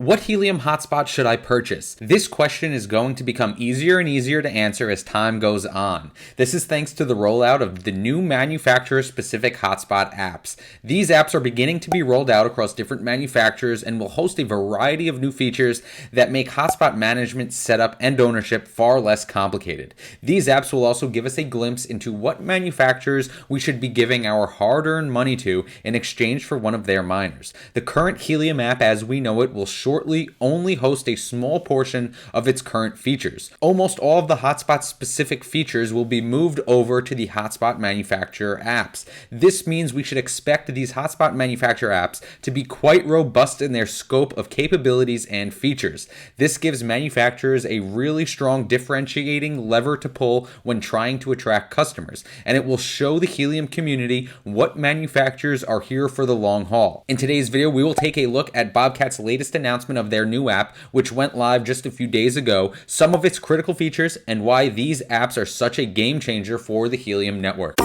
What helium hotspot should I purchase? This question is going to become easier and easier to answer as time goes on. This is thanks to the rollout of the new manufacturer-specific hotspot apps. These apps are beginning to be rolled out across different manufacturers and will host a variety of new features that make hotspot management, setup, and ownership far less complicated. These apps will also give us a glimpse into what manufacturers we should be giving our hard-earned money to in exchange for one of their miners. The current Helium app, as we know it, will shortly only host a small portion of its current features. Almost all of the hotspot specific features will be moved over to the hotspot manufacturer apps. This means we should expect these hotspot manufacturer apps to be quite robust in their scope of capabilities and features. This gives manufacturers a really strong differentiating lever to pull when trying to attract customers, and it will show the Helium community what manufacturers are here for the long haul. In today's video, we will take a look at Bobcat's latest announcement of their new app, which went live just a few days ago, some of its critical features, and why these apps are such a game changer for the Helium network.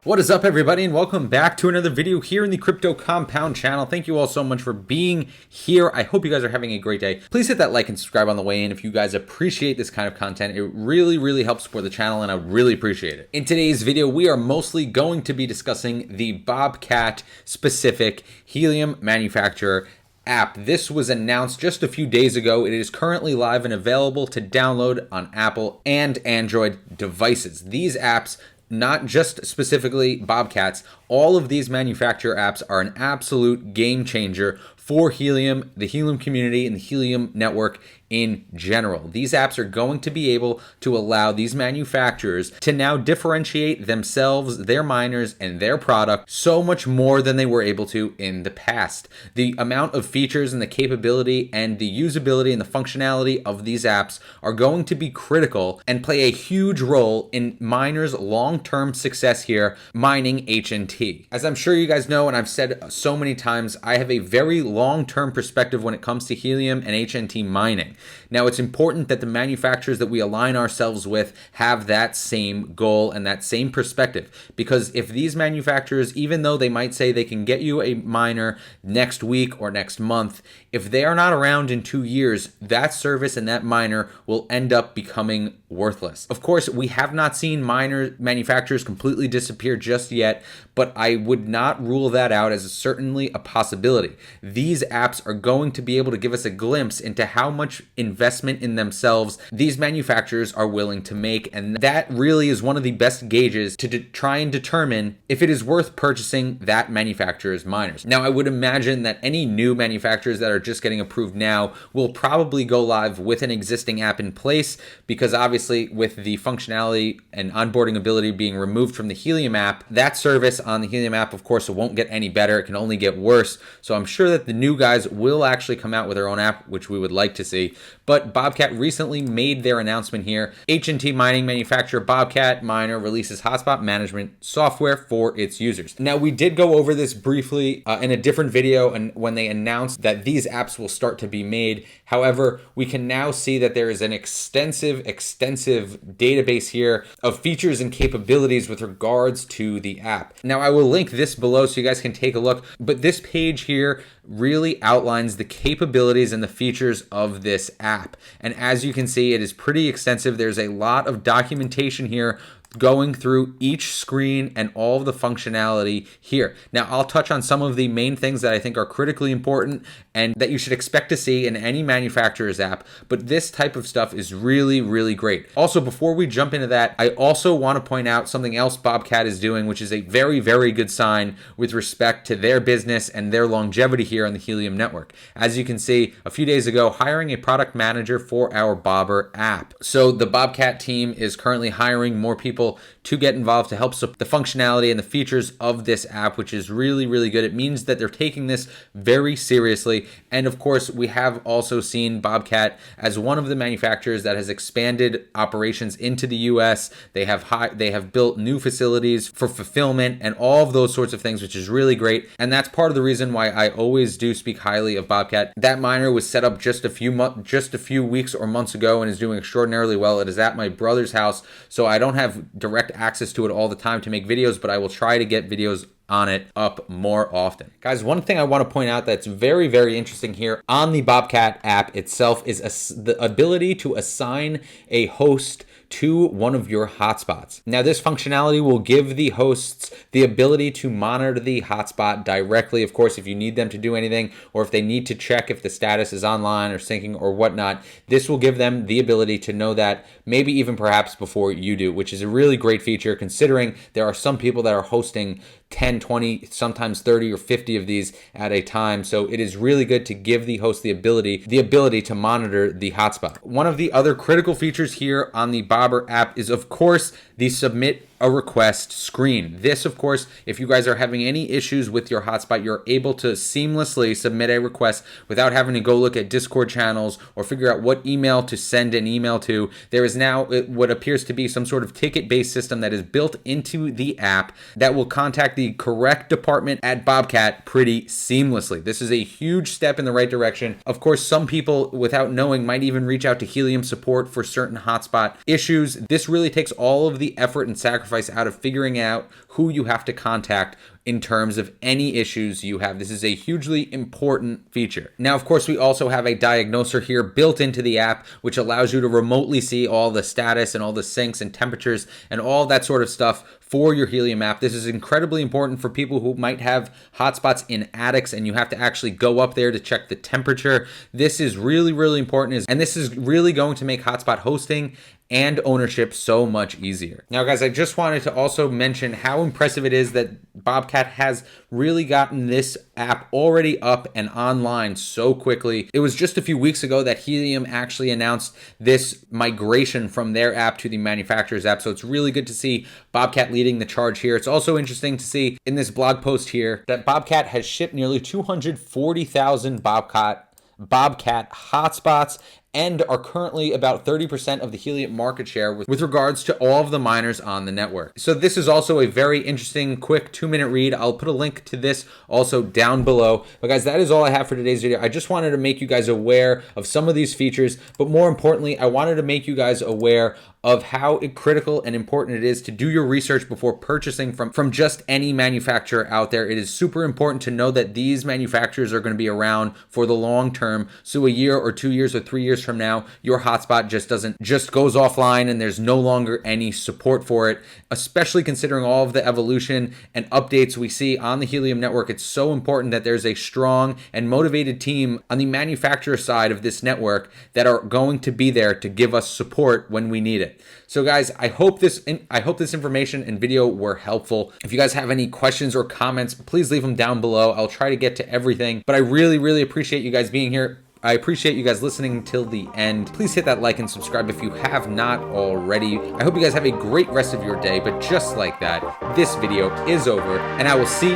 What is up, everybody, and welcome back to another video here in the Crypto Compound channel. Thank you all so much for being here. I hope you guys are having a great day. Please hit that like and subscribe on the way in if you guys appreciate this kind of content. It really helps support the channel, and I really appreciate it. In today's video, we are mostly going to be discussing the Bobcat specific Helium manufacturer app. This was announced just a few days ago. It is currently live and available to download on Apple and Android devices. These apps, not just specifically Bobcats, all of these manufacturer apps are an absolute game changer for Helium, the Helium community, and the Helium network in general. These apps are going to be able to allow these manufacturers to now differentiate themselves, their miners, and their product so much more than they were able to in the past. The amount of features and the capability and the usability and the functionality of these apps are going to be critical and play a huge role in miners' long-term success here mining HNT. As I'm sure you guys know, and I've said so many times, I have a very long-term perspective when it comes to Helium and HNT mining. Now, it's important that the manufacturers that we align ourselves with have that same goal and that same perspective, because if these manufacturers, even though they might say they can get you a miner next week or next month, if they are not around in 2 years, that service and that miner will end up becoming worthless. Of course, we have not seen miner manufacturers completely disappear just yet, but I would not rule that out as certainly a possibility. These apps are going to be able to give us a glimpse into how much investment in themselves these manufacturers are willing to make, and that really is one of the best gauges to try and determine if it is worth purchasing that manufacturer's miners. Now, I would imagine that any new manufacturers that are just getting approved now will probably go live with an existing app in place, because obviously with the functionality and onboarding ability being removed from the Helium app, that service on the Helium app, of course, it won't get any better. It can only get worse. So I'm sure that the new guys will actually come out with their own app, which we would like to see. But Bobcat recently made their announcement here. HNT mining manufacturer Bobcat Miner releases hotspot management software for its users. Now, we did go over this briefly in a different video, and when they announced that these apps will start to be made. However, we can now see that there is an extensive database here of features and capabilities with regards to the app. Now, I will link this below so you guys can take a look, but this page here really outlines the capabilities and the features of this app. And as you can see, it is pretty extensive. There's a lot of documentation here going through each screen and all of the functionality here. Now, I'll touch on some of the main things that I think are critically important and that you should expect to see in any manufacturer's app, but this type of stuff is really great. Also, before we jump into that, I also want to point out something else Bobcat is doing, which is a very good sign with respect to their business and their longevity here on the Helium network. As you can see, a few days ago, hiring a product manager for our Bobber app. So the Bobcat team is currently hiring more people to get involved to help support the functionality and the features of this app, which is really good. It means that they're taking this very seriously. And of course, we have also seen Bobcat as one of the manufacturers that has expanded operations into the US. They have built new facilities for fulfillment and all of those sorts of things, which is really great. And that's part of the reason why I always do speak highly of Bobcat. That miner was set up just a few weeks or months ago and is doing extraordinarily well. It is at my brother's house, so I don't have direct access to it all the time to make videos, but I will try to get videos on it up more often. Guys, one thing I want to point out that's very, very interesting here on the Bobcat app itself is the ability to assign a host to one of your hotspots. Now, this functionality will give the hosts the ability to monitor the hotspot directly. Of course, if you need them to do anything, or if they need to check if the status is online or syncing or whatnot, this will give them the ability to know that, maybe even perhaps before you do, which is a really great feature considering there are some people that are hosting 10, 20, sometimes 30 or 50 of these at a time. So it is really good to give the host the ability to monitor the hotspot. One of the other critical features here on the Bobber app is, of course, the submit a request screen. This, of course, if you guys are having any issues with your hotspot, you're able to seamlessly submit a request without having to go look at Discord channels or figure out what email to send an email to. There is now what appears to be some sort of ticket-based system that is built into the app that will contact the correct department at Bobcat pretty seamlessly. This is a huge step in the right direction. Of course, some people, without knowing, might even reach out to Helium support for certain hotspot issues. This really takes all of the effort and sacrifice out of figuring out who you have to contact in terms of any issues you have. This is a hugely important feature. Now, of course, we also have a diagnoser here built into the app, which allows you to remotely see all the status and all the syncs and temperatures and all that sort of stuff for your Helium app. This is incredibly important for people who might have hotspots in attics and you have to actually go up there to check the temperature. This is really, really important, and this is really going to make hotspot hosting and ownership so much easier. Now, guys, I just wanted to also mention how impressive it is that Bobcat has really gotten this app already up and online so quickly. It was just a few weeks ago that Helium actually announced this migration from their app to the manufacturer's app, so it's really good to see Bobcat leading the charge here. It's also interesting to see in this blog post here that Bobcat has shipped nearly 240,000 Bobcat hotspots and are currently about 30% of the Helium market share with regards to all of the miners on the network. So this is also a very interesting, quick 2-minute read. I'll put a link to this also down below. But guys, that is all I have for today's video. I just wanted to make you guys aware of some of these features, but more importantly, I wanted to make you guys aware of how critical and important it is to do your research before purchasing from just any manufacturer out there. It is super important to know that these manufacturers are going to be around for the long term. So a year or 2 years or 3 years from now, your hotspot just goes offline and there's no longer any support for it, especially considering all of the evolution and updates we see on the Helium network. It's so important that there's a strong and motivated team on the manufacturer side of this network that are going to be there to give us support when we need it. So guys, I hope this information and video were helpful. If you guys have any questions or comments, please leave them down below. I'll try to get to everything, but I really, really appreciate you guys being here. I appreciate you guys listening till the end. Please hit that like and subscribe if you have not already. I hope you guys have a great rest of your day, but just like that, this video is over, and I will see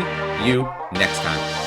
you next time.